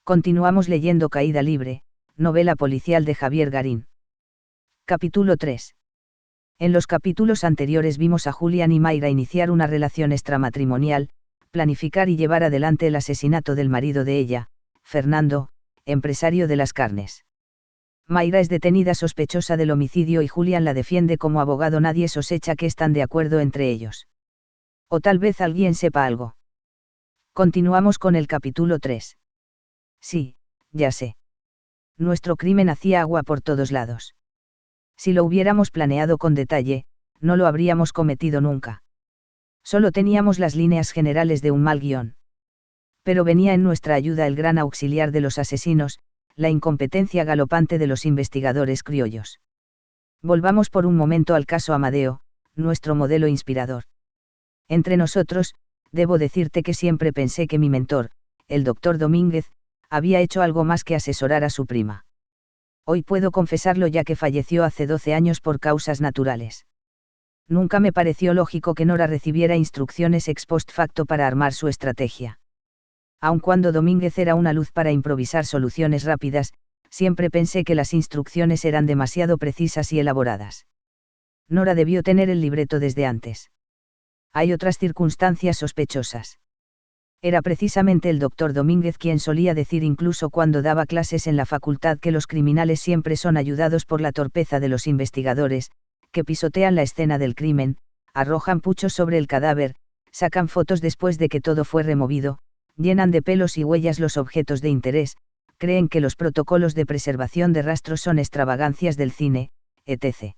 Continuamos leyendo Caída libre, novela policial de Javier Garín. Capítulo 3. En los capítulos anteriores vimos a Julián y Mayra iniciar una relación extramatrimonial, planificar y llevar adelante el asesinato del marido de ella, Fernando, empresario de las carnes. Mayra es detenida sospechosa del homicidio y Julián la defiende como abogado. Nadie sospecha que están de acuerdo entre ellos. O tal vez alguien sepa algo. Continuamos con el capítulo 3. Sí, ya sé. Nuestro crimen hacía agua por todos lados. Si lo hubiéramos planeado con detalle, no lo habríamos cometido nunca. Solo teníamos las líneas generales de un mal guión. Pero venía en nuestra ayuda el gran auxiliar de los asesinos, la incompetencia galopante de los investigadores criollos. Volvamos por un momento al caso Amadeo, nuestro modelo inspirador. Entre nosotros, debo decirte que siempre pensé que mi mentor, el doctor Domínguez, había hecho algo más que asesorar a su prima. Hoy puedo confesarlo ya que falleció hace 12 años por causas naturales. Nunca me pareció lógico que Nora recibiera instrucciones ex post facto para armar su estrategia. Aun cuando Domínguez era una luz para improvisar soluciones rápidas, siempre pensé que las instrucciones eran demasiado precisas y elaboradas. Nora debió tener el libreto desde antes. Hay otras circunstancias sospechosas. Era precisamente el doctor Domínguez quien solía decir incluso cuando daba clases en la facultad que los criminales siempre son ayudados por la torpeza de los investigadores, que pisotean la escena del crimen, arrojan puchos sobre el cadáver, sacan fotos después de que todo fue removido, llenan de pelos y huellas los objetos de interés, creen que los protocolos de preservación de rastros son extravagancias del cine, etc.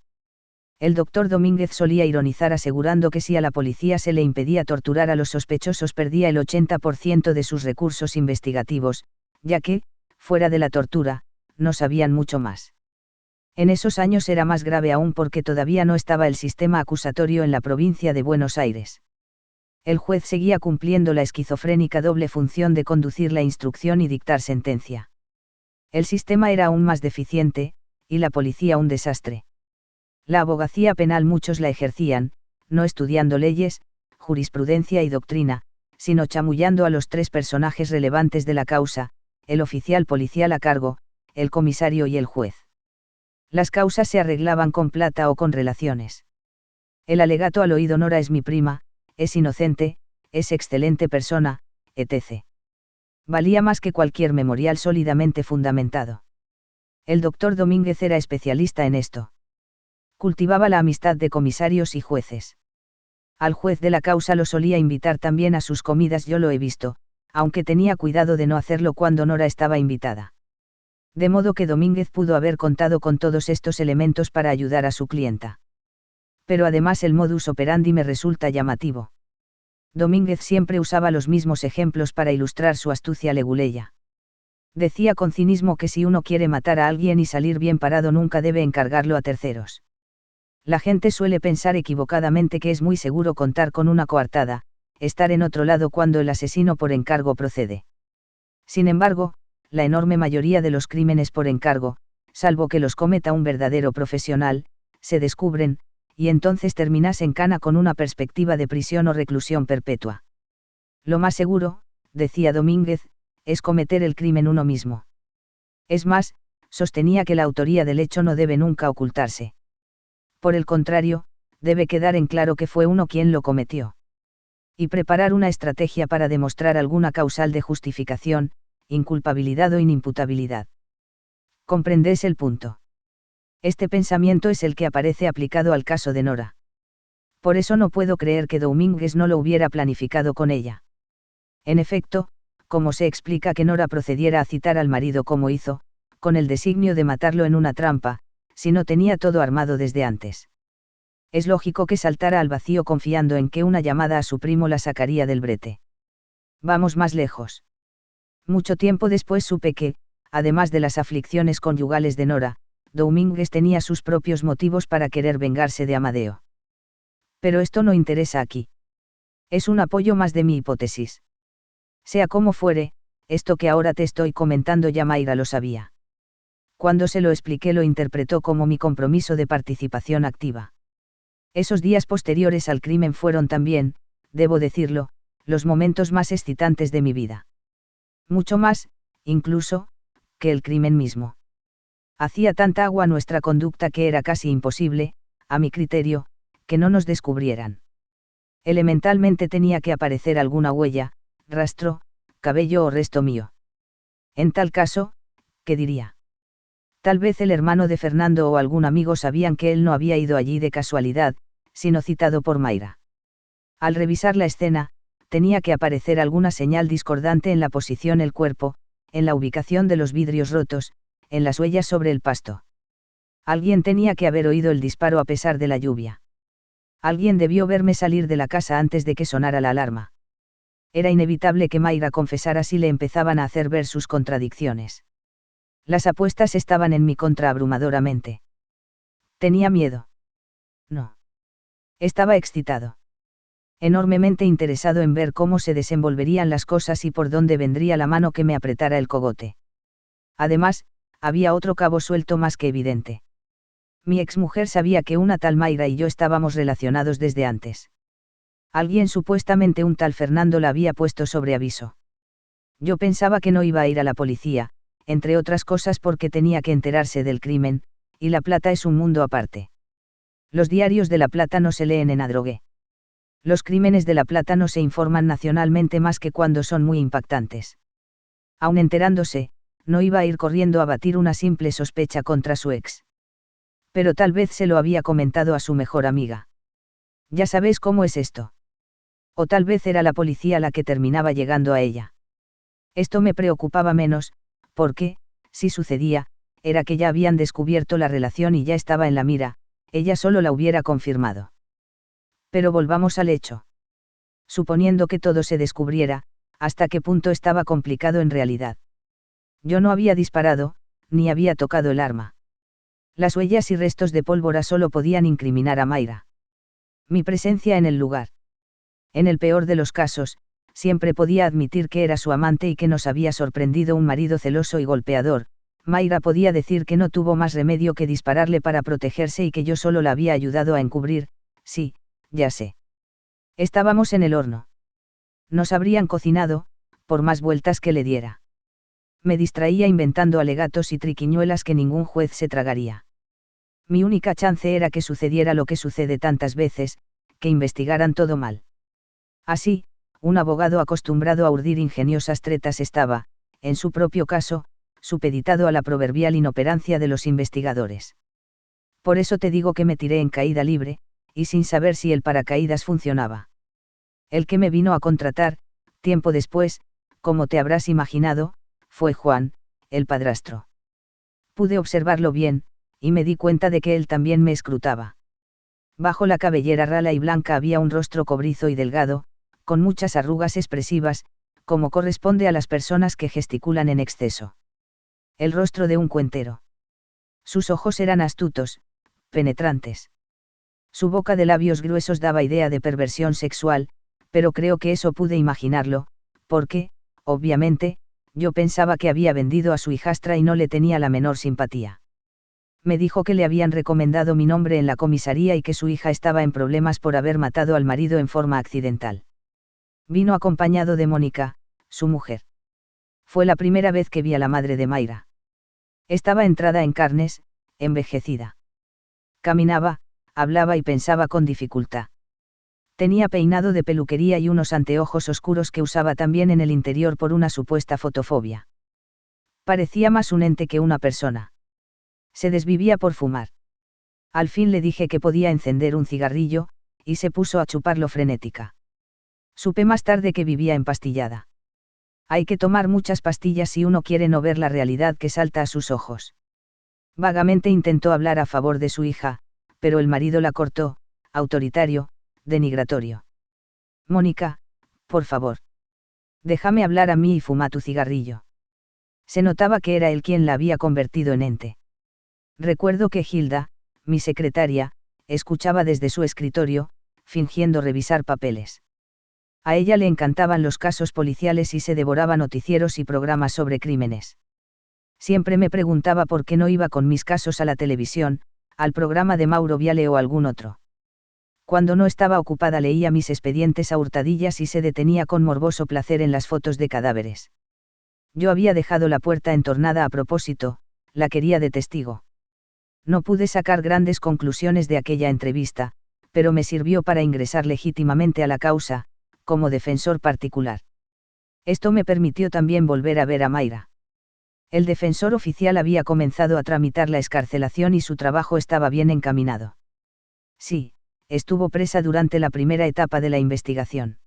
El doctor Domínguez solía ironizar asegurando que si a la policía se le impedía torturar a los sospechosos perdía el 80% de sus recursos investigativos, ya que, fuera de la tortura, no sabían mucho más. En esos años era más grave aún porque todavía no estaba el sistema acusatorio en la provincia de Buenos Aires. El juez seguía cumpliendo la esquizofrénica doble función de conducir la instrucción y dictar sentencia. El sistema era aún más deficiente, y la policía un desastre. La abogacía penal muchos la ejercían, no estudiando leyes, jurisprudencia y doctrina, sino chamullando a los tres personajes relevantes de la causa, el oficial policial a cargo, el comisario y el juez. Las causas se arreglaban con plata o con relaciones. El alegato al oído: Nora es mi prima, es inocente, es excelente persona, etc. Valía más que cualquier memorial sólidamente fundamentado. El doctor Domínguez era especialista en esto. Cultivaba la amistad de comisarios y jueces. Al juez de la causa lo solía invitar también a sus comidas, yo lo he visto, aunque tenía cuidado de no hacerlo cuando Nora estaba invitada. De modo que Domínguez pudo haber contado con todos estos elementos para ayudar a su clienta. Pero además el modus operandi me resulta llamativo. Domínguez siempre usaba los mismos ejemplos para ilustrar su astucia leguleya. Decía con cinismo que si uno quiere matar a alguien y salir bien parado nunca debe encargarlo a terceros. La gente suele pensar equivocadamente que es muy seguro contar con una coartada, estar en otro lado cuando el asesino por encargo procede. Sin embargo, la enorme mayoría de los crímenes por encargo, salvo que los cometa un verdadero profesional, se descubren, y entonces terminas en cana con una perspectiva de prisión o reclusión perpetua. Lo más seguro, decía Domínguez, es cometer el crimen uno mismo. Es más, sostenía que la autoría del hecho no debe nunca ocultarse. Por el contrario, debe quedar en claro que fue uno quien lo cometió. Y preparar una estrategia para demostrar alguna causal de justificación, inculpabilidad o inimputabilidad. ¿Comprendés el punto? Este pensamiento es el que aparece aplicado al caso de Nora. Por eso no puedo creer que Domínguez no lo hubiera planificado con ella. En efecto, ¿cómo se explica que Nora procediera a citar al marido como hizo, con el designio de matarlo en una trampa, si no tenía todo armado desde antes? Es lógico que saltara al vacío confiando en que una llamada a su primo la sacaría del brete. Vamos más lejos. Mucho tiempo después supe que, además de las aflicciones conyugales de Nora, Domínguez tenía sus propios motivos para querer vengarse de Amadeo. Pero esto no interesa aquí. Es un apoyo más de mi hipótesis. Sea como fuere, esto que ahora te estoy comentando ya Mayra lo sabía. Cuando se lo expliqué lo interpretó como mi compromiso de participación activa. Esos días posteriores al crimen fueron también, debo decirlo, los momentos más excitantes de mi vida. Mucho más, incluso, que el crimen mismo. Hacía tanta agua nuestra conducta que era casi imposible, a mi criterio, que no nos descubrieran. Elementalmente tenía que aparecer alguna huella, rastro, cabello o resto mío. En tal caso, ¿qué diría? Tal vez el hermano de Fernando o algún amigo sabían que él no había ido allí de casualidad, sino citado por Mayra. Al revisar la escena, tenía que aparecer alguna señal discordante en la posición del cuerpo, en la ubicación de los vidrios rotos, en las huellas sobre el pasto. Alguien tenía que haber oído el disparo a pesar de la lluvia. Alguien debió verme salir de la casa antes de que sonara la alarma. Era inevitable que Mayra confesara si le empezaban a hacer ver sus contradicciones. Las apuestas estaban en mi contra abrumadoramente. ¿Tenía miedo? No. Estaba excitado. Enormemente interesado en ver cómo se desenvolverían las cosas y por dónde vendría la mano que me apretara el cogote. Además, había otro cabo suelto más que evidente. Mi exmujer sabía que una tal Mayra y yo estábamos relacionados desde antes. Alguien, supuestamente un tal Fernando, la había puesto sobre aviso. Yo pensaba que no iba a ir a la policía, entre otras cosas porque tenía que enterarse del crimen, y La Plata es un mundo aparte. Los diarios de La Plata no se leen en Adrogué. Los crímenes de La Plata no se informan nacionalmente más que cuando son muy impactantes. Aun enterándose, no iba a ir corriendo a batir una simple sospecha contra su ex. Pero tal vez se lo había comentado a su mejor amiga. Ya sabéis cómo es esto. O tal vez era la policía la que terminaba llegando a ella. Esto me preocupaba menos, porque, si sucedía, era que ya habían descubierto la relación y ya estaba en la mira, ella solo la hubiera confirmado. Pero volvamos al hecho. Suponiendo que todo se descubriera, ¿hasta qué punto estaba complicado en realidad? Yo no había disparado, ni había tocado el arma. Las huellas y restos de pólvora solo podían incriminar a Mayra. Mi presencia en el lugar. En el peor de los casos, siempre podía admitir que era su amante y que nos había sorprendido un marido celoso y golpeador. Mayra podía decir que no tuvo más remedio que dispararle para protegerse y que yo solo la había ayudado a encubrir. Sí, ya sé. Estábamos en el horno. Nos habrían cocinado, por más vueltas que le diera. Me distraía inventando alegatos y triquiñuelas que ningún juez se tragaría. Mi única chance era que sucediera lo que sucede tantas veces, que investigaran todo mal. Así, un abogado acostumbrado a urdir ingeniosas tretas estaba, en su propio caso, supeditado a la proverbial inoperancia de los investigadores. Por eso te digo que me tiré en caída libre, y sin saber si el paracaídas funcionaba. El que me vino a contratar, tiempo después, como te habrás imaginado, fue Juan, el padrastro. Pude observarlo bien, y me di cuenta de que él también me escrutaba. Bajo la cabellera rala y blanca había un rostro cobrizo y delgado, con muchas arrugas expresivas, como corresponde a las personas que gesticulan en exceso. El rostro de un cuentero. Sus ojos eran astutos, penetrantes. Su boca de labios gruesos daba idea de perversión sexual, pero creo que eso pude imaginarlo, porque, obviamente, yo pensaba que había vendido a su hijastra y no le tenía la menor simpatía. Me dijo que le habían recomendado mi nombre en la comisaría y que su hija estaba en problemas por haber matado al marido en forma accidental. Vino acompañado de Mónica, su mujer. Fue la primera vez que vi a la madre de Mayra. Estaba entrada en carnes, envejecida. Caminaba, hablaba y pensaba con dificultad. Tenía peinado de peluquería y unos anteojos oscuros que usaba también en el interior por una supuesta fotofobia. Parecía más un ente que una persona. Se desvivía por fumar. Al fin le dije que podía encender un cigarrillo, y se puso a chuparlo frenética. Supe más tarde que vivía empastillada. Hay que tomar muchas pastillas si uno quiere no ver la realidad que salta a sus ojos. Vagamente intentó hablar a favor de su hija, pero el marido la cortó, autoritario, denigratorio. Mónica, por favor. Déjame hablar a mí y fuma tu cigarrillo. Se notaba que era él quien la había convertido en ente. Recuerdo que Hilda, mi secretaria, escuchaba desde su escritorio, fingiendo revisar papeles. A ella le encantaban los casos policiales y se devoraba noticieros y programas sobre crímenes. Siempre me preguntaba por qué no iba con mis casos a la televisión, al programa de Mauro Viale o algún otro. Cuando no estaba ocupada leía mis expedientes a hurtadillas y se detenía con morboso placer en las fotos de cadáveres. Yo había dejado la puerta entornada a propósito, la quería de testigo. No pude sacar grandes conclusiones de aquella entrevista, pero me sirvió para ingresar legítimamente a la causa, como defensor particular. Esto me permitió también volver a ver a Mayra. El defensor oficial había comenzado a tramitar la excarcelación y su trabajo estaba bien encaminado. Sí, estuvo presa durante la primera etapa de la investigación.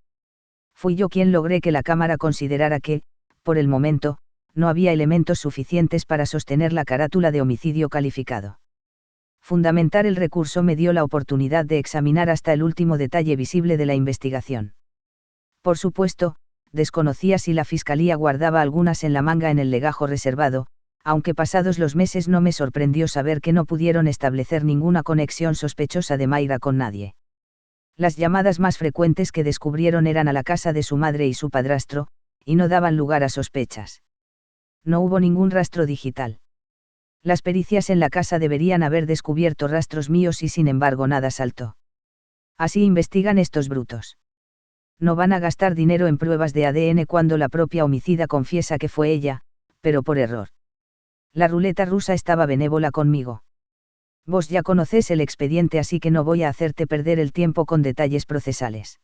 Fui yo quien logré que la Cámara considerara que, por el momento, no había elementos suficientes para sostener la carátula de homicidio calificado. Fundamentar el recurso me dio la oportunidad de examinar hasta el último detalle visible de la investigación. Por supuesto, desconocía si la Fiscalía guardaba algunas en la manga en el legajo reservado, aunque pasados los meses no me sorprendió saber que no pudieron establecer ninguna conexión sospechosa de Mayra con nadie. Las llamadas más frecuentes que descubrieron eran a la casa de su madre y su padrastro, y no daban lugar a sospechas. No hubo ningún rastro digital. Las pericias en la casa deberían haber descubierto rastros míos y sin embargo nada saltó. Así investigan estos brutos. No van a gastar dinero en pruebas de ADN cuando la propia homicida confiesa que fue ella, pero por error. La ruleta rusa estaba benévola conmigo. Vos ya conocés el expediente, así que no voy a hacerte perder el tiempo con detalles procesales.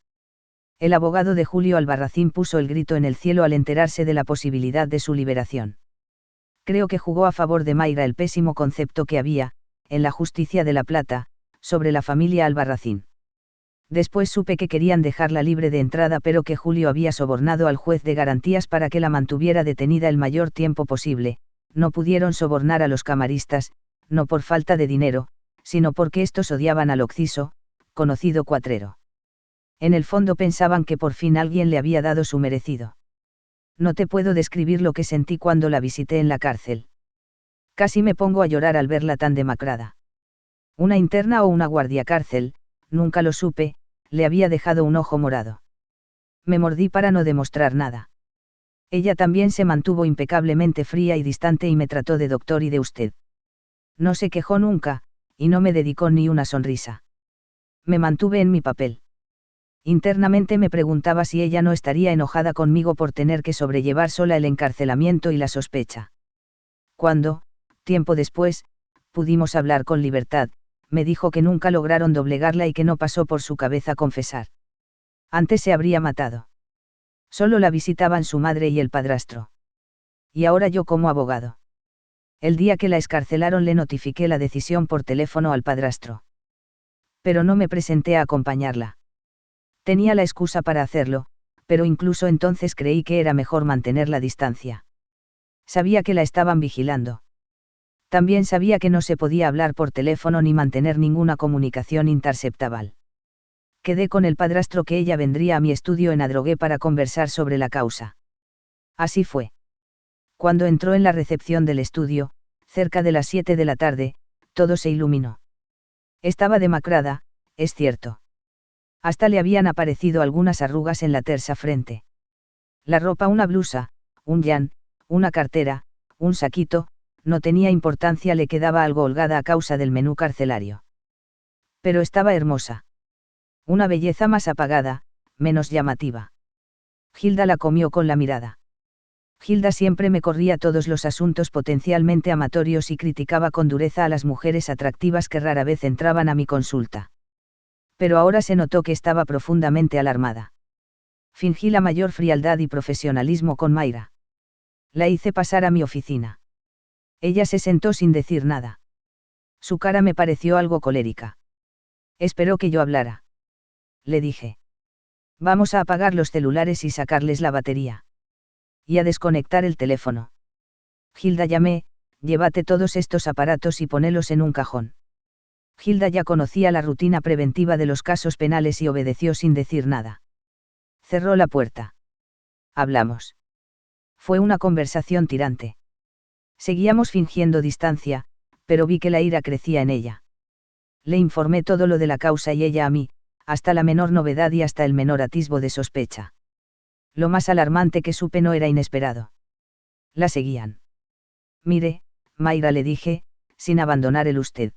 El abogado de Julio Albarracín puso el grito en el cielo al enterarse de la posibilidad de su liberación. Creo que jugó a favor de Mayra el pésimo concepto que había, en la justicia de La Plata, sobre la familia Albarracín. Después supe que querían dejarla libre de entrada, pero que Julio había sobornado al juez de garantías para que la mantuviera detenida el mayor tiempo posible. No pudieron sobornar a los camaristas, no por falta de dinero, sino porque estos odiaban al Occiso, conocido cuatrero. En el fondo pensaban que por fin alguien le había dado su merecido. No te puedo describir lo que sentí cuando la visité en la cárcel. Casi me pongo a llorar al verla tan demacrada. Una interna o una guardiacárcel, nunca lo supe, le había dejado un ojo morado. Me mordí para no demostrar nada. Ella también se mantuvo impecablemente fría y distante y me trató de doctor y de usted. No se quejó nunca, y no me dedicó ni una sonrisa. Me mantuve en mi papel. Internamente me preguntaba si ella no estaría enojada conmigo por tener que sobrellevar sola el encarcelamiento y la sospecha. Cuando, tiempo después, pudimos hablar con libertad, me dijo que nunca lograron doblegarla y que no pasó por su cabeza confesar. Antes se habría matado. Solo la visitaban su madre y el padrastro. Y ahora yo como abogado. El día que la excarcelaron le notifiqué la decisión por teléfono al padrastro. Pero no me presenté a acompañarla. Tenía la excusa para hacerlo, pero incluso entonces creí que era mejor mantener la distancia. Sabía que la estaban vigilando. También sabía que no se podía hablar por teléfono ni mantener ninguna comunicación interceptable. Quedé con el padrastro que ella vendría a mi estudio en Adrogué para conversar sobre la causa. Así fue. Cuando entró en la recepción del estudio, cerca de las 7 de la tarde, todo se iluminó. Estaba demacrada, es cierto. Hasta le habían aparecido algunas arrugas en la tersa frente. La ropa, una blusa, un llan, una cartera, un saquito, no tenía importancia, le quedaba algo holgada a causa del menú carcelario. Pero estaba hermosa. Una belleza más apagada, menos llamativa. Gilda la comió con la mirada. Gilda siempre me corría todos los asuntos potencialmente amatorios y criticaba con dureza a las mujeres atractivas que rara vez entraban a mi consulta. Pero ahora se notó que estaba profundamente alarmada. Fingí la mayor frialdad y profesionalismo con Mayra. La hice pasar a mi oficina. Ella se sentó sin decir nada. Su cara me pareció algo colérica. Esperó que yo hablara. Le dije. Vamos a apagar los celulares y sacarles la batería. Y a desconectar el teléfono. Gilda, llamé, llévate todos estos aparatos y ponelos en un cajón. Gilda ya conocía la rutina preventiva de los casos penales y obedeció sin decir nada. Cerró la puerta. Hablamos. Fue una conversación tirante. Seguíamos fingiendo distancia, pero vi que la ira crecía en ella. Le informé todo lo de la causa y ella a mí, hasta la menor novedad y hasta el menor atisbo de sospecha. Lo más alarmante que supe no era inesperado. La seguían. Mire, Mayra, le dije, sin abandonar el usted.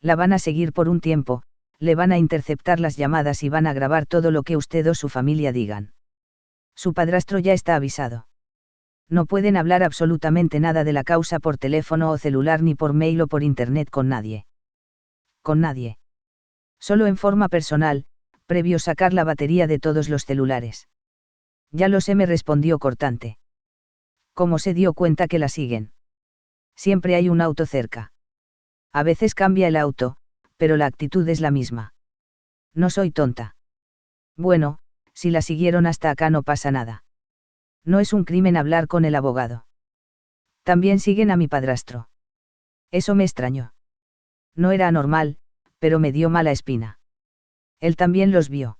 La van a seguir por un tiempo, le van a interceptar las llamadas y van a grabar todo lo que usted o su familia digan. Su padrastro ya está avisado. No pueden hablar absolutamente nada de la causa por teléfono o celular ni por mail o por internet con nadie. Con nadie. Solo en forma personal, previo sacar la batería de todos los celulares. Ya lo sé, me respondió cortante. ¿Cómo se dio cuenta que la siguen? Siempre hay un auto cerca. A veces cambia el auto, pero la actitud es la misma. No soy tonta. Bueno, si la siguieron hasta acá no pasa nada. No es un crimen hablar con el abogado. También siguen a mi padrastro. Eso me extrañó. No era anormal, pero me dio mala espina. Él también los vio.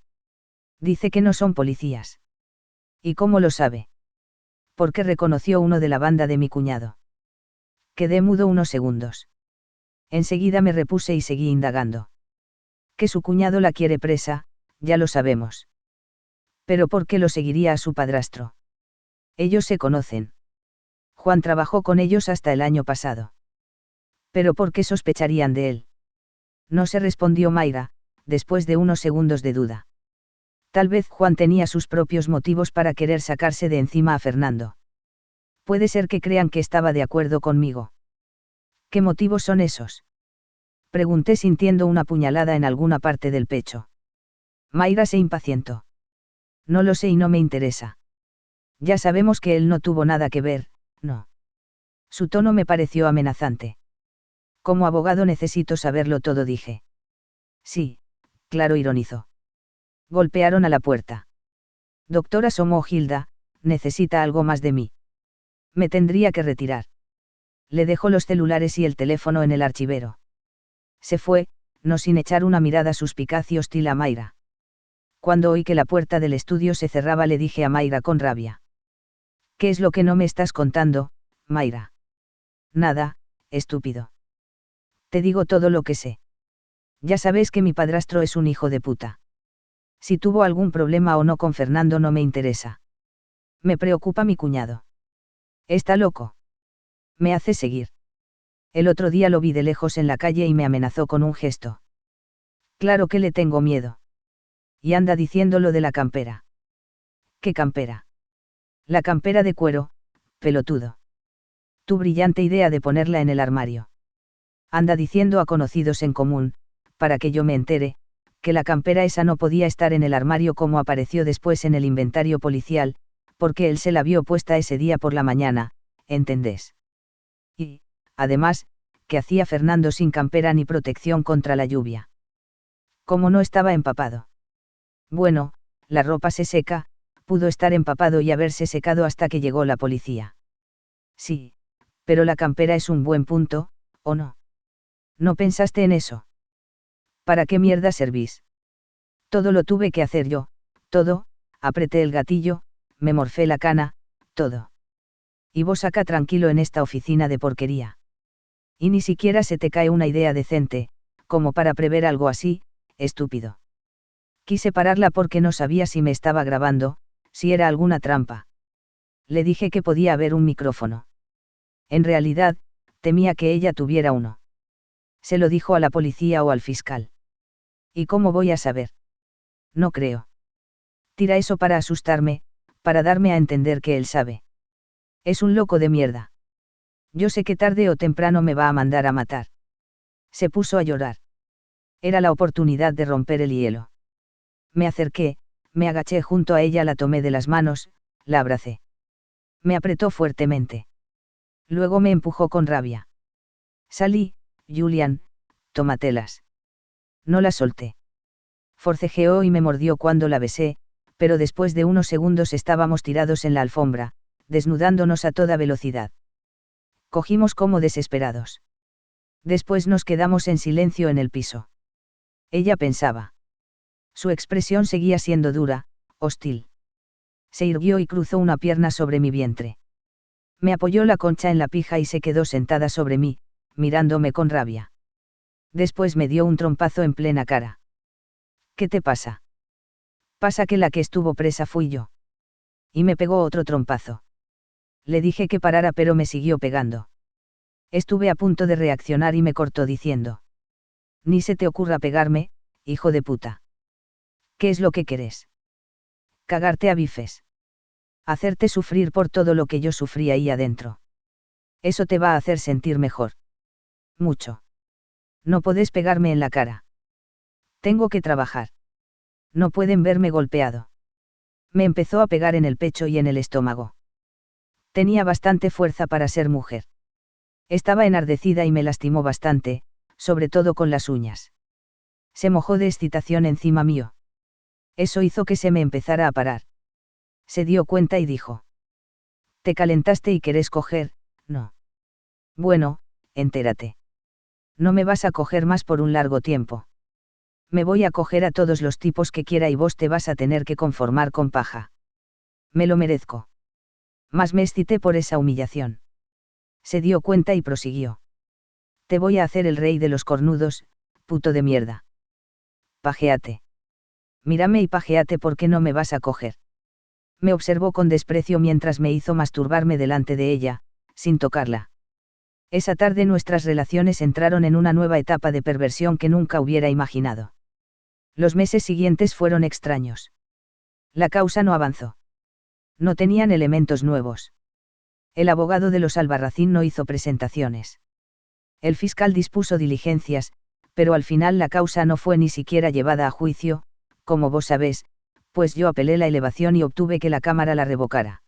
Dice que no son policías. ¿Y cómo lo sabe? Porque reconoció uno de la banda de mi cuñado. Quedé mudo unos segundos. Enseguida me repuse y seguí indagando. Que su cuñado la quiere presa, ya lo sabemos. Pero ¿por qué lo seguiría a su padrastro? Ellos se conocen. Juan trabajó con ellos hasta el año pasado. ¿Pero por qué sospecharían de él? No se respondió Mayra, después de unos segundos de duda. Tal vez Juan tenía sus propios motivos para querer sacarse de encima a Fernando. Puede ser que crean que estaba de acuerdo conmigo. ¿Qué motivos son esos? Pregunté sintiendo una puñalada en alguna parte del pecho. Mayra se impacientó. No lo sé y no me interesa. Ya sabemos que él no tuvo nada que ver, no. Su tono me pareció amenazante. Como abogado necesito saberlo todo, dije. Sí, claro, ironizó. Golpearon a la puerta. Doctora, asomó Hilda, necesita algo más de mí. Me tendría que retirar. Le dejó los celulares y el teléfono en el archivero. Se fue, no sin echar una mirada suspicaz y hostil a Mayra. Cuando oí que la puerta del estudio se cerraba le dije a Mayra con rabia. ¿Qué es lo que no me estás contando, Mayra? Nada, estúpido. Te digo todo lo que sé. Ya sabes que mi padrastro es un hijo de puta. Si tuvo algún problema o no con Fernando no me interesa. Me preocupa mi cuñado. Está loco. Me hace seguir. El otro día lo vi de lejos en la calle y me amenazó con un gesto. Claro que le tengo miedo. Y anda diciendo lo de la campera. ¿Qué campera? La campera de cuero, pelotudo. Tu brillante idea de ponerla en el armario. Anda diciendo a conocidos en común, para que yo me entere, que la campera esa no podía estar en el armario como apareció después en el inventario policial, porque él se la vio puesta ese día por la mañana, ¿entendés? Y, además, que hacía Fernando sin campera ni protección contra la lluvia. Como no estaba empapado. Bueno, la ropa se seca, pudo estar empapado y haberse secado hasta que llegó la policía. Sí, pero la campera es un buen punto, ¿o no? ¿No pensaste en eso? ¿Para qué mierda servís? Todo lo tuve que hacer yo, todo, apreté el gatillo, me morfé la cana, todo. Y vos acá tranquilo en esta oficina de porquería. Y ni siquiera se te cae una idea decente, como para prever algo así, estúpido. Quise pararla porque no sabía si me estaba grabando, si era alguna trampa. Le dije que podía haber un micrófono. En realidad, temía que ella tuviera uno. Se lo dijo a la policía o al fiscal. ¿Y cómo voy a saber? No creo. Tira eso para asustarme, para darme a entender que él sabe. Es un loco de mierda. Yo sé que tarde o temprano me va a mandar a matar. Se puso a llorar. Era la oportunidad de romper el hielo. Me acerqué, me agaché junto a ella, la tomé de las manos, la abracé. Me apretó fuertemente. Luego me empujó con rabia. Salí, Julian, tómatelas. No la solté. Forcejeó y me mordió cuando la besé, pero después de unos segundos estábamos tirados en la alfombra, desnudándonos a toda velocidad. Cogimos como desesperados. Después nos quedamos en silencio en el piso. Ella pensaba. Su expresión seguía siendo dura, hostil. Se irguió y cruzó una pierna sobre mi vientre. Me apoyó la concha en la pija y se quedó sentada sobre mí, mirándome con rabia. Después me dio un trompazo en plena cara. ¿Qué te pasa? Pasa que la que estuvo presa fui yo. Y me pegó otro trompazo. Le dije que parara pero me siguió pegando. Estuve a punto de reaccionar y me cortó diciendo. Ni se te ocurra pegarme, hijo de puta. ¿Qué es lo que querés? Cagarte a bifes. Hacerte sufrir por todo lo que yo sufrí ahí adentro. Eso te va a hacer sentir mejor. Mucho. No podés pegarme en la cara. Tengo que trabajar. No pueden verme golpeado. Me empezó a pegar en el pecho y en el estómago. Tenía bastante fuerza para ser mujer. Estaba enardecida y me lastimó bastante, sobre todo con las uñas. Se mojó de excitación encima mío. Eso hizo que se me empezara a parar. Se dio cuenta y dijo: «¿Te calentaste y querés coger?» «No». «Bueno, entérate. No me vas a coger más por un largo tiempo. Me voy a coger a todos los tipos que quiera y vos te vas a tener que conformar con paja. Me lo merezco». Más me excité por esa humillación. Se dio cuenta y prosiguió: «Te voy a hacer el rey de los cornudos, puto de mierda. Pajeate. Mírame y pajeate porque no me vas a coger». Me observó con desprecio mientras me hizo masturbarme delante de ella, sin tocarla. Esa tarde nuestras relaciones entraron en una nueva etapa de perversión que nunca hubiera imaginado. Los meses siguientes fueron extraños. La causa no avanzó. No tenían elementos nuevos. El abogado de los Albarracín no hizo presentaciones. El fiscal dispuso diligencias, pero al final la causa no fue ni siquiera llevada a juicio, como vos sabés, pues yo apelé la elevación y obtuve que la Cámara la revocara.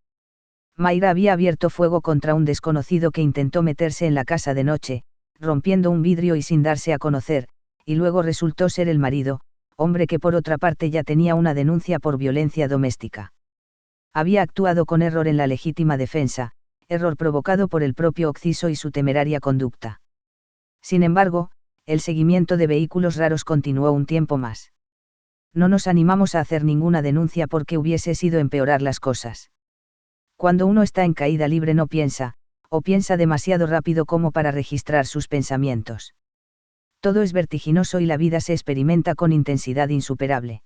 Mayra había abierto fuego contra un desconocido que intentó meterse en la casa de noche, rompiendo un vidrio y sin darse a conocer, y luego resultó ser el marido, hombre que por otra parte ya tenía una denuncia por violencia doméstica. Había actuado con error en la legítima defensa, error provocado por el propio Occiso y su temeraria conducta. Sin embargo, el seguimiento de vehículos raros continuó un tiempo más. No nos animamos a hacer ninguna denuncia porque hubiese sido empeorar las cosas. Cuando uno está en caída libre no piensa, o piensa demasiado rápido como para registrar sus pensamientos. Todo es vertiginoso y la vida se experimenta con intensidad insuperable.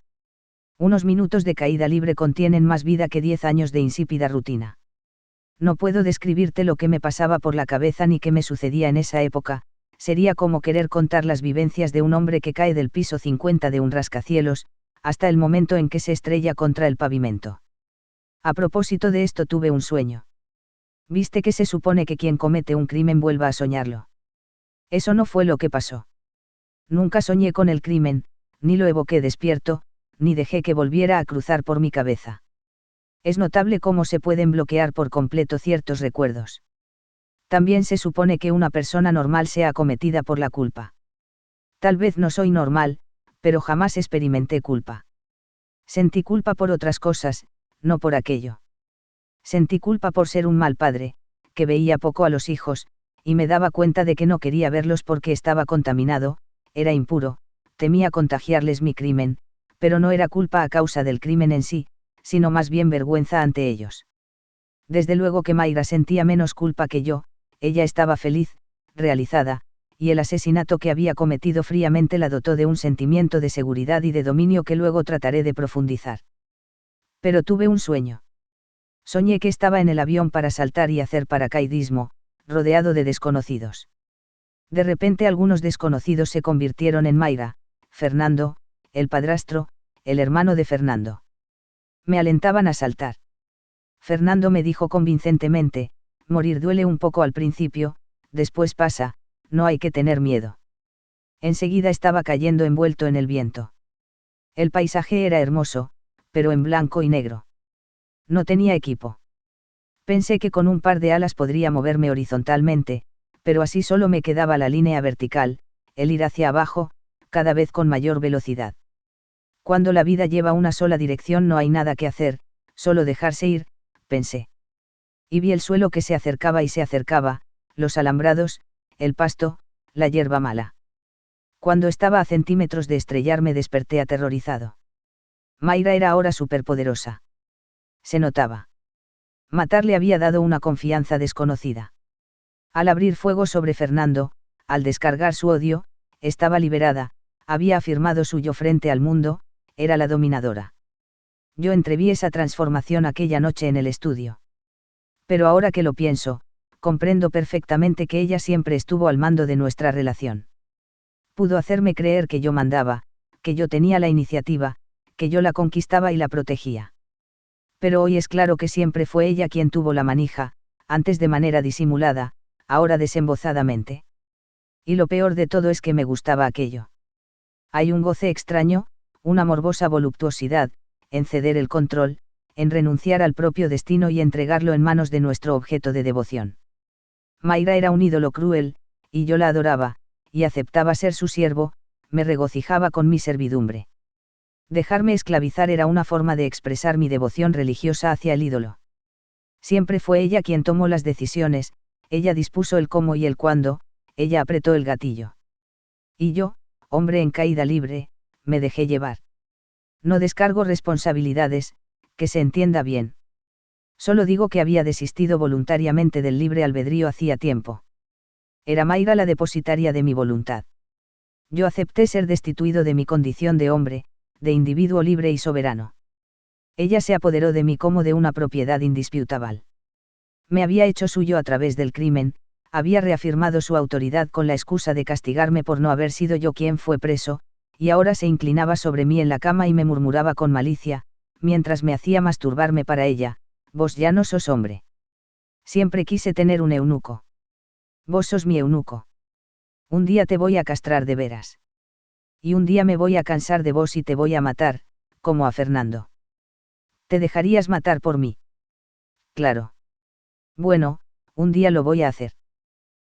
Unos minutos de caída libre contienen más vida que 10 años de insípida rutina. No puedo describirte lo que me pasaba por la cabeza ni qué me sucedía en esa época, sería como querer contar las vivencias de un hombre que cae del piso 50 de un rascacielos, hasta el momento en que se estrella contra el pavimento. A propósito de esto tuve un sueño. ¿Viste que se supone que quien comete un crimen vuelva a soñarlo? Eso no fue lo que pasó. Nunca soñé con el crimen, ni lo evoqué despierto, ni dejé que volviera a cruzar por mi cabeza. Es notable cómo se pueden bloquear por completo ciertos recuerdos. También se supone que una persona normal sea acometida por la culpa. Tal vez no soy normal, pero jamás experimenté culpa. Sentí culpa por otras cosas, no por aquello. Sentí culpa por ser un mal padre, que veía poco a los hijos, y me daba cuenta de que no quería verlos porque estaba contaminado, era impuro, temía contagiarles mi crimen, pero no era culpa a causa del crimen en sí, sino más bien vergüenza ante ellos. Desde luego que Mayra sentía menos culpa que yo, ella estaba feliz, realizada, y el asesinato que había cometido fríamente la dotó de un sentimiento de seguridad y de dominio que luego trataré de profundizar. Pero tuve un sueño. Soñé que estaba en el avión para saltar y hacer paracaidismo, rodeado de desconocidos. De repente algunos desconocidos se convirtieron en Mayra, Fernando, el padrastro, el hermano de Fernando. Me alentaban a saltar. Fernando me dijo convincentemente: morir duele un poco al principio, después pasa, no hay que tener miedo. Enseguida estaba cayendo envuelto en el viento. El paisaje era hermoso, pero en blanco y negro. No tenía equipo. Pensé que con un par de alas podría moverme horizontalmente, pero así solo me quedaba la línea vertical, el ir hacia abajo, cada vez con mayor velocidad. Cuando la vida lleva una sola dirección no hay nada que hacer, solo dejarse ir, pensé. Y vi el suelo que se acercaba y se acercaba, los alambrados, el pasto, la hierba mala. Cuando estaba a centímetros de estrellarme desperté aterrorizado. Mayra era ahora superpoderosa. Se notaba. Matarle había dado una confianza desconocida. Al abrir fuego sobre Fernando, al descargar su odio, estaba liberada, había afirmado su yo frente al mundo, era la dominadora. Yo entreví esa transformación aquella noche en el estudio. Pero ahora que lo pienso, comprendo perfectamente que ella siempre estuvo al mando de nuestra relación. Pudo hacerme creer que yo mandaba, que yo tenía la iniciativa, que yo la conquistaba y la protegía. Pero hoy es claro que siempre fue ella quien tuvo la manija, antes de manera disimulada, ahora desembozadamente. Y lo peor de todo es que me gustaba aquello. Hay un goce extraño, una morbosa voluptuosidad, en ceder el control, en renunciar al propio destino y entregarlo en manos de nuestro objeto de devoción. Mayra era un ídolo cruel, y yo la adoraba, y aceptaba ser su siervo, me regocijaba con mi servidumbre. Dejarme esclavizar era una forma de expresar mi devoción religiosa hacia el ídolo. Siempre fue ella quien tomó las decisiones, ella dispuso el cómo y el cuándo, ella apretó el gatillo. Y yo, hombre en caída libre, me dejé llevar. No descargo responsabilidades, que se entienda bien. Solo digo que había desistido voluntariamente del libre albedrío hacía tiempo. Era Mayra la depositaria de mi voluntad. Yo acepté ser destituido de mi condición de hombre, de individuo libre y soberano. Ella se apoderó de mí como de una propiedad indisputable. Me había hecho suyo a través del crimen, había reafirmado su autoridad con la excusa de castigarme por no haber sido yo quien fue preso, y ahora se inclinaba sobre mí en la cama y me murmuraba con malicia, mientras me hacía masturbarme para ella: vos ya no sos hombre. Siempre quise tener un eunuco. Vos sos mi eunuco. Un día te voy a castrar de veras. Y un día me voy a cansar de vos y te voy a matar, como a Fernando. ¿Te dejarías matar por mí? Claro. Bueno, un día lo voy a hacer.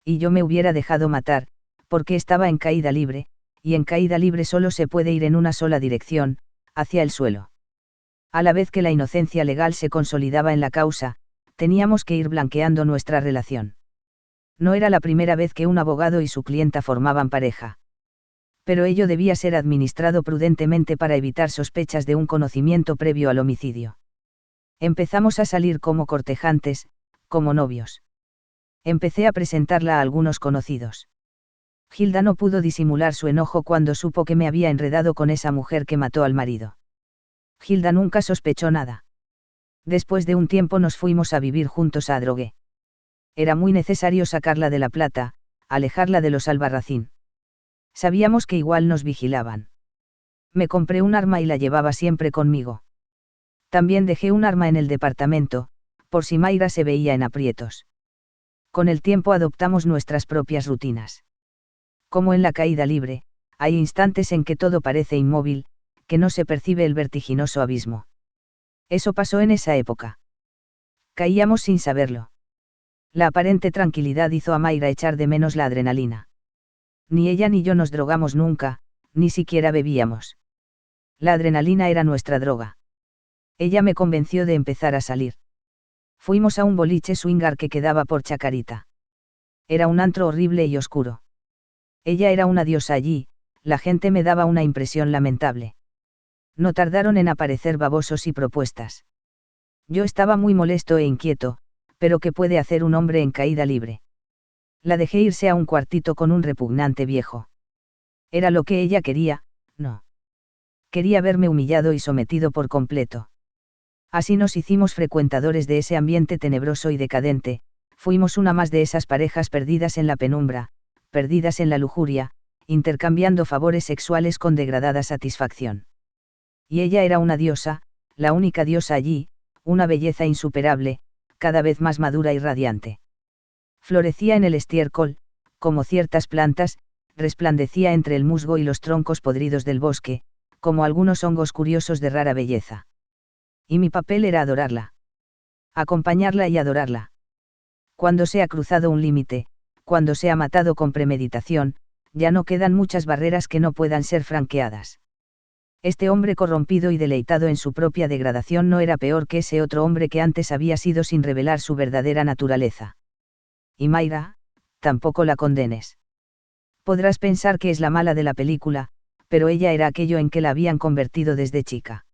Y yo me hubiera dejado matar, porque estaba en caída libre, y en caída libre solo se puede ir en una sola dirección, hacia el suelo. A la vez que la inocencia legal se consolidaba en la causa, teníamos que ir blanqueando nuestra relación. No era la primera vez que un abogado y su clienta formaban pareja. Pero ello debía ser administrado prudentemente para evitar sospechas de un conocimiento previo al homicidio. Empezamos a salir como cortejantes, como novios. Empecé a presentarla a algunos conocidos. Gilda no pudo disimular su enojo cuando supo que me había enredado con esa mujer que mató al marido. Gilda nunca sospechó nada. Después de un tiempo nos fuimos a vivir juntos a Adrogué. Era muy necesario sacarla de La Plata, alejarla de los Albarracín. Sabíamos que igual nos vigilaban. Me compré un arma y la llevaba siempre conmigo. También dejé un arma en el departamento, por si Mayra se veía en aprietos. Con el tiempo adoptamos nuestras propias rutinas. Como en la caída libre, hay instantes en que todo parece inmóvil, que no se percibe el vertiginoso abismo. Eso pasó en esa época. Caíamos sin saberlo. La aparente tranquilidad hizo a Mayra echar de menos la adrenalina. Ni ella ni yo nos drogamos nunca, ni siquiera bebíamos. La adrenalina era nuestra droga. Ella me convenció de empezar a salir. Fuimos a un boliche swinger que quedaba por Chacarita. Era un antro horrible y oscuro. Ella era una diosa allí, la gente me daba una impresión lamentable. No tardaron en aparecer babosos y propuestas. Yo estaba muy molesto e inquieto, pero ¿qué puede hacer un hombre en caída libre? La dejé irse a un cuartito con un repugnante viejo. Era lo que ella quería, no. Quería verme humillado y sometido por completo. Así nos hicimos frecuentadores de ese ambiente tenebroso y decadente, fuimos una más de esas parejas perdidas en la penumbra, perdidas en la lujuria, intercambiando favores sexuales con degradada satisfacción. Y ella era una diosa, la única diosa allí, una belleza insuperable, cada vez más madura y radiante. Florecía en el estiércol, como ciertas plantas, resplandecía entre el musgo y los troncos podridos del bosque, como algunos hongos curiosos de rara belleza. Y mi papel era adorarla. Acompañarla y adorarla. Cuando se ha cruzado un límite, cuando se ha matado con premeditación, ya no quedan muchas barreras que no puedan ser franqueadas. Este hombre corrompido y deleitado en su propia degradación no era peor que ese otro hombre que antes había sido sin revelar su verdadera naturaleza. Y Mayra, tampoco la condenes. Podrás pensar que es la mala de la película, pero ella era aquello en que la habían convertido desde chica.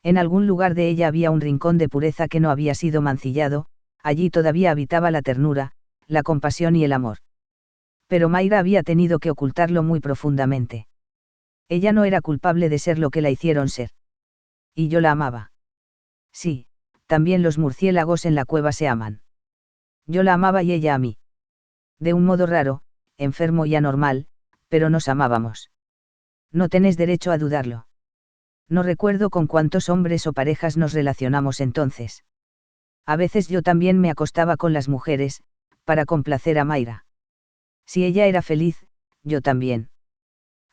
En algún lugar de ella había un rincón de pureza que no había sido mancillado, allí todavía habitaba la ternura, la compasión y el amor. Pero Mayra había tenido que ocultarlo muy profundamente. Ella no era culpable de ser lo que la hicieron ser. Y yo la amaba. Sí, también los murciélagos en la cueva se aman. Yo la amaba y ella a mí. De un modo raro, enfermo y anormal, pero nos amábamos. No tenés derecho a dudarlo. No recuerdo con cuántos hombres o parejas nos relacionamos entonces. A veces yo también me acostaba con las mujeres, para complacer a Mayra. Si ella era feliz, yo también.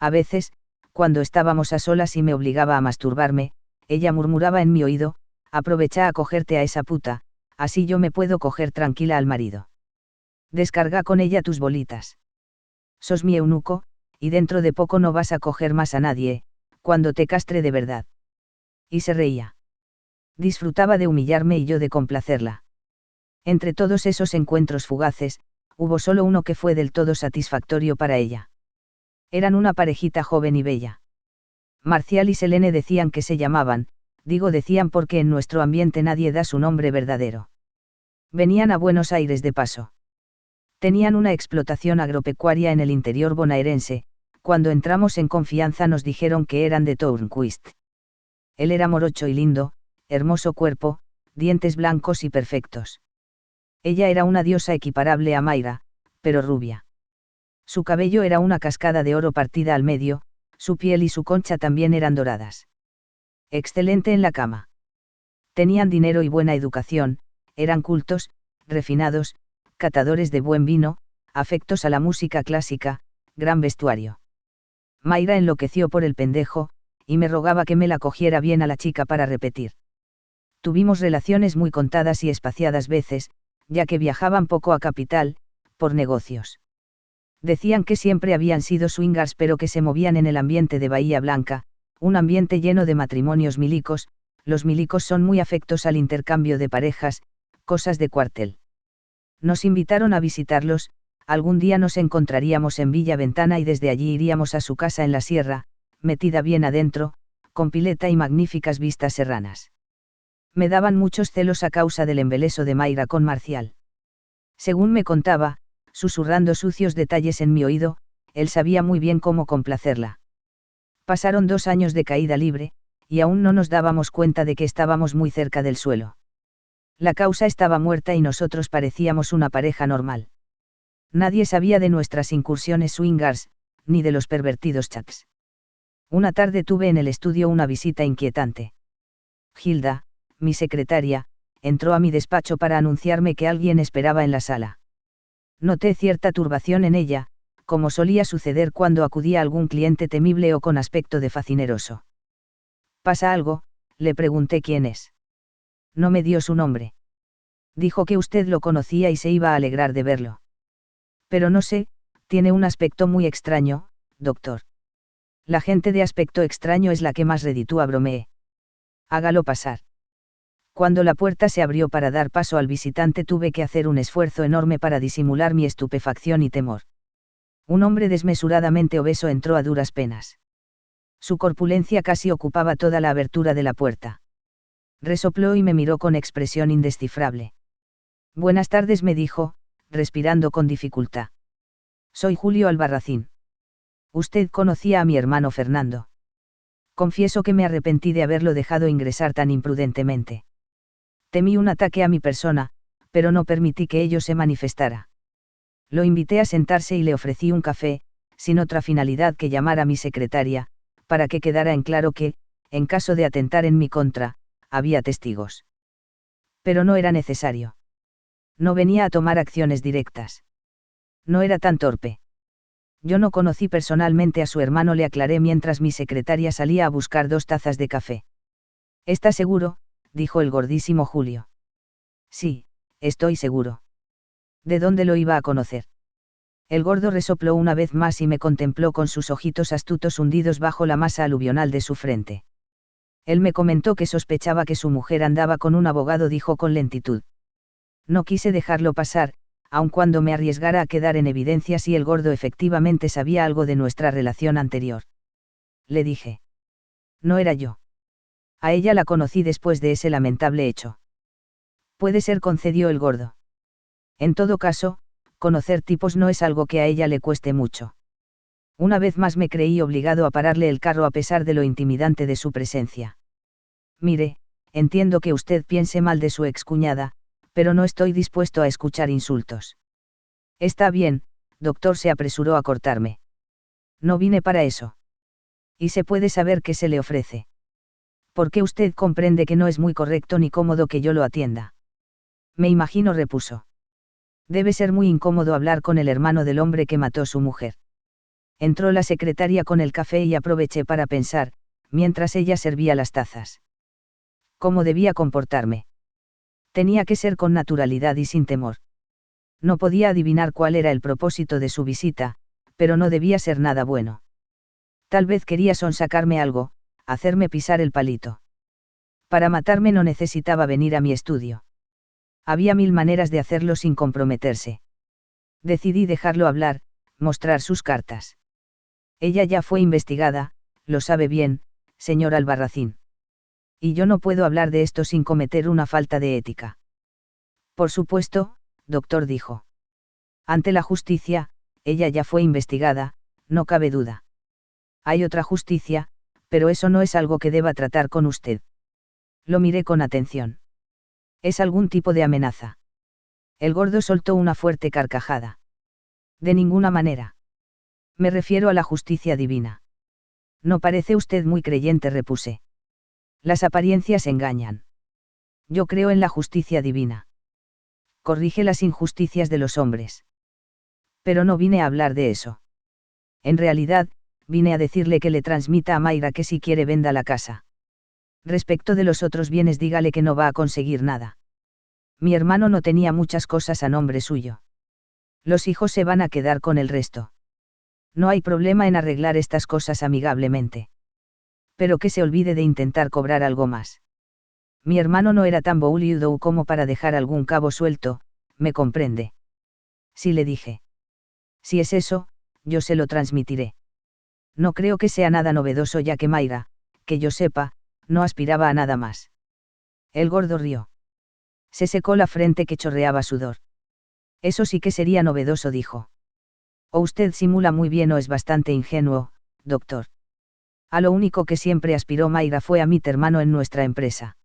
A veces, cuando estábamos a solas y me obligaba a masturbarme, ella murmuraba en mi oído: aprovecha a cogerte a esa puta, así yo me puedo coger tranquila al marido. Descarga con ella tus bolitas. Sos mi eunuco, y dentro de poco no vas a coger más a nadie, cuando te castre de verdad. Y se reía. Disfrutaba de humillarme y yo de complacerla. Entre todos esos encuentros fugaces, hubo solo uno que fue del todo satisfactorio para ella. Eran una parejita joven y bella. Marcial y Selene decían que se llamaban, decían porque en nuestro ambiente nadie da su nombre verdadero. Venían a Buenos Aires de paso. Tenían una explotación agropecuaria en el interior bonaerense. Cuando entramos en confianza nos dijeron que eran de Turnquist. Él era morocho y lindo, hermoso cuerpo, dientes blancos y perfectos. Ella era una diosa equiparable a Mayra, pero rubia. Su cabello era una cascada de oro partida al medio, su piel y su concha también eran doradas. Excelente en la cama. Tenían dinero y buena educación, eran cultos, refinados, catadores de buen vino, afectos a la música clásica, gran vestuario. Mayra enloqueció por el pendejo, y me rogaba que me la cogiera bien a la chica para repetir. Tuvimos relaciones muy contadas y espaciadas veces, ya que viajaban poco a Capital, por negocios. Decían que siempre habían sido swingers pero que se movían en el ambiente de Bahía Blanca, un ambiente lleno de matrimonios milicos. Los milicos son muy afectos al intercambio de parejas, cosas de cuartel. Nos invitaron a visitarlos, algún día nos encontraríamos en Villa Ventana y desde allí iríamos a su casa en la sierra, metida bien adentro, con pileta y magníficas vistas serranas. Me daban muchos celos a causa del embeleso de Mayra con Marcial. Según me contaba, susurrando sucios detalles en mi oído, él sabía muy bien cómo complacerla. Pasaron 2 años de caída libre, y aún no nos dábamos cuenta de que estábamos muy cerca del suelo. La causa estaba muerta y nosotros parecíamos una pareja normal. Nadie sabía de nuestras incursiones swingers, ni de los pervertidos chats. Una tarde tuve en el estudio una visita inquietante. Hilda, mi secretaria, entró a mi despacho para anunciarme que alguien esperaba en la sala. Noté cierta turbación en ella, como solía suceder cuando acudía algún cliente temible o con aspecto de facineroso. ¿Pasa algo?, le pregunté quién es. No me dio su nombre. Dijo que usted lo conocía y se iba a alegrar de verlo. Pero no sé, tiene un aspecto muy extraño, doctor. La gente de aspecto extraño es la que más reditúa, bromeé. Hágalo pasar. Cuando la puerta se abrió para dar paso al visitante tuve que hacer un esfuerzo enorme para disimular mi estupefacción y temor. Un hombre desmesuradamente obeso entró a duras penas. Su corpulencia casi ocupaba toda la abertura de la puerta. Resopló y me miró con expresión indescifrable. Buenas tardes, me dijo, respirando con dificultad. Soy Julio Albarracín. Usted conocía a mi hermano Fernando. Confieso que me arrepentí de haberlo dejado ingresar tan imprudentemente. Temí un ataque a mi persona, pero no permití que ello se manifestara. Lo invité a sentarse y le ofrecí un café, sin otra finalidad que llamar a mi secretaria, para que quedara en claro que, en caso de atentar en mi contra, había testigos. Pero no era necesario. No venía a tomar acciones directas. No era tan torpe. Yo no conocí personalmente a su hermano, le aclaré mientras mi secretaria salía a buscar 2 tazas de café. ¿Está seguro?, dijo el gordísimo Julio. Sí, estoy seguro. ¿De dónde lo iba a conocer? El gordo resopló una vez más y me contempló con sus ojitos astutos hundidos bajo la masa aluvional de su frente. Él me comentó que sospechaba que su mujer andaba con un abogado, dijo con lentitud. No quise dejarlo pasar, aun cuando me arriesgara a quedar en evidencia si el gordo efectivamente sabía algo de nuestra relación anterior. Le dije. No era yo. A ella la conocí después de ese lamentable hecho. Puede ser, concedió el gordo. En todo caso, conocer tipos no es algo que a ella le cueste mucho. Una vez más me creí obligado a pararle el carro a pesar de lo intimidante de su presencia. Mire, entiendo que usted piense mal de su excuñada, pero no estoy dispuesto a escuchar insultos. Está bien, doctor, se apresuró a cortarme. No vine para eso. ¿Y se puede saber qué se le ofrece? Porque usted comprende que no es muy correcto ni cómodo que yo lo atienda. Me imagino, repuso. Debe ser muy incómodo hablar con el hermano del hombre que mató a su mujer. Entró la secretaria con el café y aproveché para pensar, mientras ella servía las tazas. ¿Cómo debía comportarme? Tenía que ser con naturalidad y sin temor. No podía adivinar cuál era el propósito de su visita, pero no debía ser nada bueno. Tal vez quería sonsacarme algo, hacerme pisar el palito. Para matarme no necesitaba venir a mi estudio. Había mil maneras de hacerlo sin comprometerse. Decidí dejarlo hablar, mostrar sus cartas. Ella ya fue investigada, lo sabe bien, señor Albarracín. Y yo no puedo hablar de esto sin cometer una falta de ética. Por supuesto, doctor, dijo. Ante la justicia, ella ya fue investigada, no cabe duda. Hay otra justicia, pero eso no es algo que deba tratar con usted. Lo miré con atención. ¿Es algún tipo de amenaza? El gordo soltó una fuerte carcajada. De ninguna manera. Me refiero a la justicia divina. No parece usted muy creyente, repuse. Las apariencias engañan. Yo creo en la justicia divina. Corrige las injusticias de los hombres. Pero no vine a hablar de eso. En realidad, vine a decirle que le transmita a Mayra que si quiere venda la casa. Respecto de los otros bienes, dígale que no va a conseguir nada. Mi hermano no tenía muchas cosas a nombre suyo. Los hijos se van a quedar con el resto. No hay problema en arreglar estas cosas amigablemente. Pero que se olvide de intentar cobrar algo más. Mi hermano no era tan boludo como para dejar algún cabo suelto, ¿me comprende? Sí, le dije. Si es eso, yo se lo transmitiré. No creo que sea nada novedoso, ya que Mayra, que yo sepa, no aspiraba a nada más. El gordo rió. Se secó la frente que chorreaba sudor. Eso sí que sería novedoso, dijo. O usted simula muy bien o es bastante ingenuo, doctor. A lo único que siempre aspiró Mayra fue a mi hermano en nuestra empresa.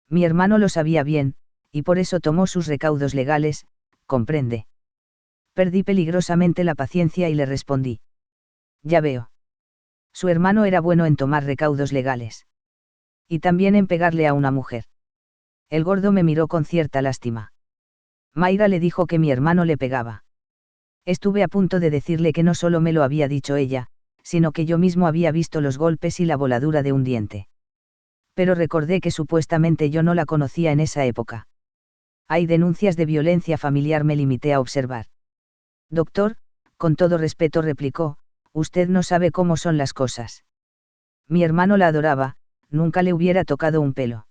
Mi hermano lo sabía bien, y por eso tomó sus recaudos legales, comprende. Perdí peligrosamente la paciencia y le respondí. Ya veo. Su hermano era bueno en tomar recaudos legales. Y también en pegarle a una mujer. El gordo me miró con cierta lástima. Mayra le dijo que mi hermano le pegaba. Estuve a punto de decirle que no solo me lo había dicho ella, sino que yo mismo había visto los golpes y la voladura de un diente. Pero recordé que supuestamente yo no la conocía en esa época. Hay denuncias de violencia familiar, me limité a observar. Doctor, con todo respeto, replicó, usted no sabe cómo son las cosas. Mi hermano la adoraba, nunca le hubiera tocado un pelo.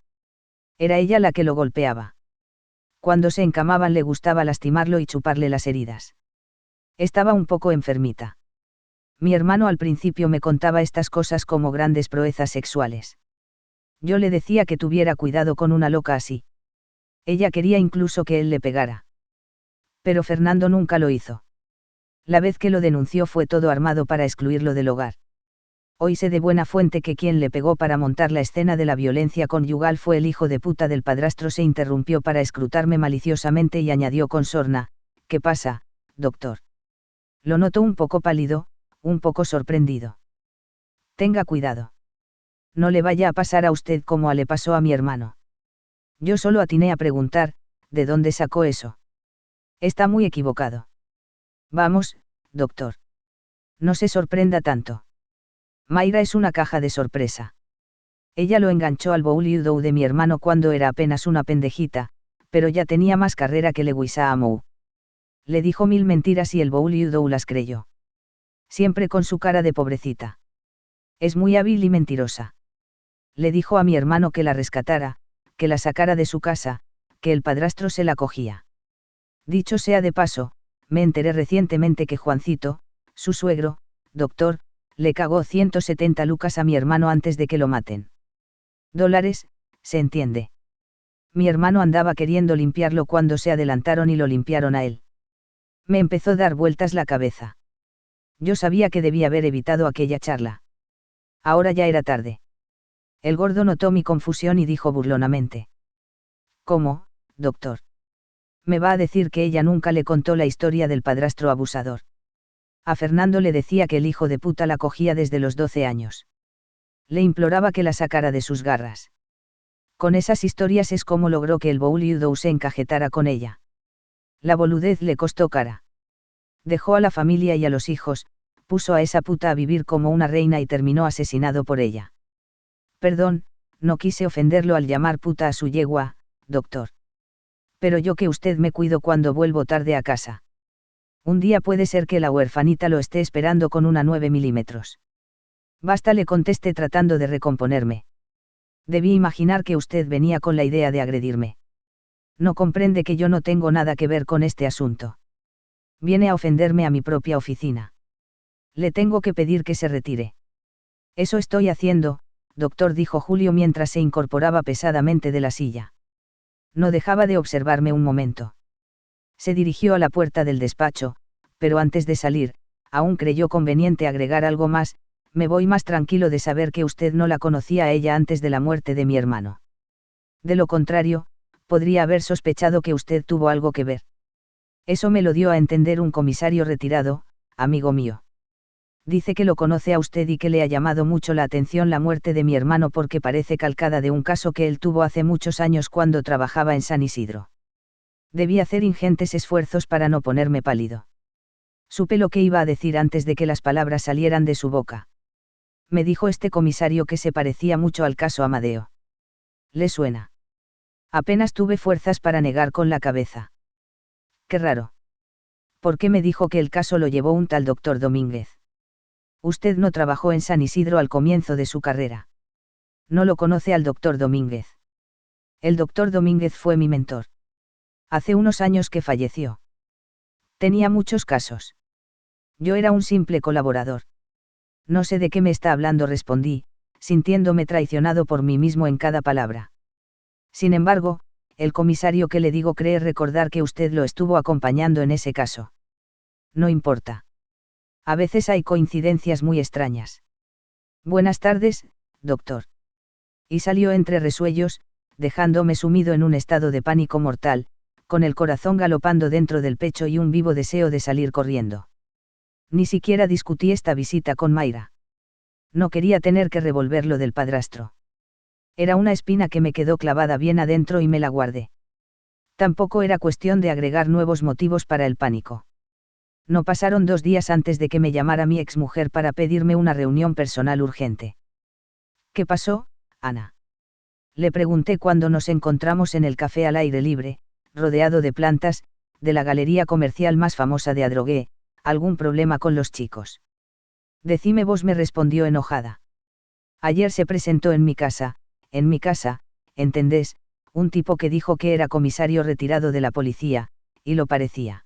Era ella la que lo golpeaba. Cuando se encamaban le gustaba lastimarlo y chuparle las heridas. Estaba un poco enfermita. Mi hermano al principio me contaba estas cosas como grandes proezas sexuales. Yo le decía que tuviera cuidado con una loca así. Ella quería incluso que él le pegara. Pero Fernando nunca lo hizo. La vez que lo denunció fue todo armado para excluirlo del hogar. Hoy sé de buena fuente que quien le pegó para montar la escena de la violencia conyugal fue el hijo de puta del padrastro. Se interrumpió para escrutarme maliciosamente y añadió con sorna, ¿qué pasa, doctor? Lo noto un poco pálido, un poco sorprendido. Tenga cuidado. No le vaya a pasar a usted como le pasó a mi hermano. Yo solo atiné a preguntar, ¿de dónde sacó eso? Está muy equivocado. Vamos, doctor. No se sorprenda tanto. Mayra es una caja de sorpresa. Ella lo enganchó al bouliudou de mi hermano cuando era apenas una pendejita, pero ya tenía más carrera que Lewis Amou. Le dijo mil mentiras y el bouliudou las creyó. Siempre con su cara de pobrecita. Es muy hábil y mentirosa. Le dijo a mi hermano que la rescatara, que la sacara de su casa, que el padrastro se la cogía. Dicho sea de paso, me enteré recientemente que Juancito, su suegro, doctor, le cagó 170 lucas a mi hermano antes de que lo maten. $, se entiende. Mi hermano andaba queriendo limpiarlo cuando se adelantaron y lo limpiaron a él. Me empezó a dar vueltas la cabeza. Yo sabía que debía haber evitado aquella charla. Ahora ya era tarde. El gordo notó mi confusión y dijo burlonamente. ¿Cómo, doctor? Me va a decir que ella nunca le contó la historia del padrastro abusador. A Fernando le decía que el hijo de puta la cogía desde los 12 años. Le imploraba que la sacara de sus garras. Con esas historias es como logró que el Bouliudou se encajetara con ella. La boludez le costó cara. Dejó a la familia y a los hijos, puso a esa puta a vivir como una reina y terminó asesinado por ella. Perdón, no quise ofenderlo al llamar puta a su yegua, doctor. Pero yo que usted me cuido cuando vuelvo tarde a casa. Un día puede ser que la huerfanita lo esté esperando con una 9 milímetros. Basta, le contesté tratando de recomponerme. Debí imaginar que usted venía con la idea de agredirme. No comprende que yo no tengo nada que ver con este asunto. Viene a ofenderme a mi propia oficina. Le tengo que pedir que se retire. Eso estoy haciendo, doctor, dijo Julio mientras se incorporaba pesadamente de la silla. No dejaba de observarme un momento. Se dirigió a la puerta del despacho, pero antes de salir, aún creyó conveniente agregar algo más: me voy más tranquilo de saber que usted no la conocía a ella antes de la muerte de mi hermano. De lo contrario, podría haber sospechado que usted tuvo algo que ver. Eso me lo dio a entender un comisario retirado, amigo mío. Dice que lo conoce a usted y que le ha llamado mucho la atención la muerte de mi hermano porque parece calcada de un caso que él tuvo hace muchos años cuando trabajaba en San Isidro. Debí hacer ingentes esfuerzos para no ponerme pálido. Supe lo que iba a decir antes de que las palabras salieran de su boca. Me dijo este comisario que se parecía mucho al caso Amadeo. ¿Le suena? Apenas tuve fuerzas para negar con la cabeza. Qué raro. ¿Por qué me dijo que el caso lo llevó un tal doctor Domínguez? Usted no trabajó en San Isidro al comienzo de su carrera. No lo conoce al doctor Domínguez. El doctor Domínguez fue mi mentor. Hace unos años que falleció. Tenía muchos casos. Yo era un simple colaborador. No sé de qué me está hablando, respondí, sintiéndome traicionado por mí mismo en cada palabra. Sin embargo, el comisario que le digo cree recordar que usted lo estuvo acompañando en ese caso. No importa. A veces hay coincidencias muy extrañas. Buenas tardes, doctor. Y salió entre resuellos, dejándome sumido en un estado de pánico mortal, con el corazón galopando dentro del pecho y un vivo deseo de salir corriendo. Ni siquiera discutí esta visita con Mayra. No quería tener que revolver lo del padrastro. Era una espina que me quedó clavada bien adentro y me la guardé. Tampoco era cuestión de agregar nuevos motivos para el pánico. No pasaron 2 días antes de que me llamara mi exmujer para pedirme una reunión personal urgente. ¿Qué pasó, Ana? Le pregunté cuando nos encontramos en el café al aire libre, rodeado de plantas, de la galería comercial más famosa de Adrogué. ¿Algún problema con los chicos? Decime vos, me respondió enojada. Ayer se presentó en mi casa, ¿entendés? Un tipo que dijo que era comisario retirado de la policía, y lo parecía.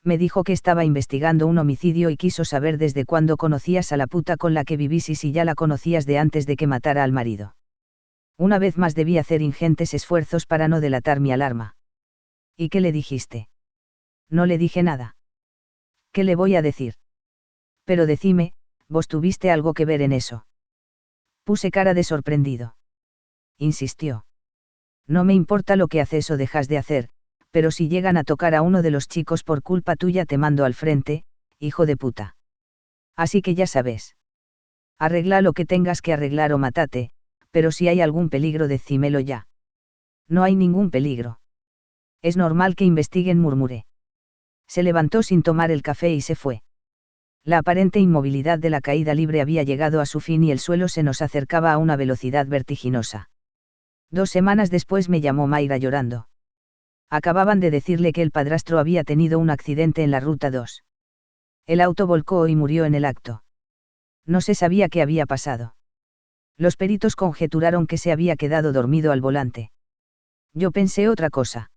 Me dijo que estaba investigando un homicidio y quiso saber desde cuándo conocías a la puta con la que vivís y si ya la conocías de antes de que matara al marido. Una vez más debí hacer ingentes esfuerzos para no delatar mi alarma. ¿Y qué le dijiste? No le dije nada. ¿Qué le voy a decir? Pero decime, vos tuviste algo que ver en eso. Puse cara de sorprendido. Insistió. No me importa lo que haces o dejas de hacer, pero si llegan a tocar a uno de los chicos por culpa tuya te mando al frente, hijo de puta. Así que ya sabes. Arregla lo que tengas que arreglar o mátate, pero si hay algún peligro decímelo ya. No hay ningún peligro. Es normal que investiguen, murmuré. Se levantó sin tomar el café y se fue. La aparente inmovilidad de la caída libre había llegado a su fin y el suelo se nos acercaba a una velocidad vertiginosa. 2 semanas después me llamó Mayra llorando. Acababan de decirle que el padrastro había tenido un accidente en la ruta 2. El auto volcó y murió en el acto. No se sabía qué había pasado. Los peritos conjeturaron que se había quedado dormido al volante. Yo pensé otra cosa.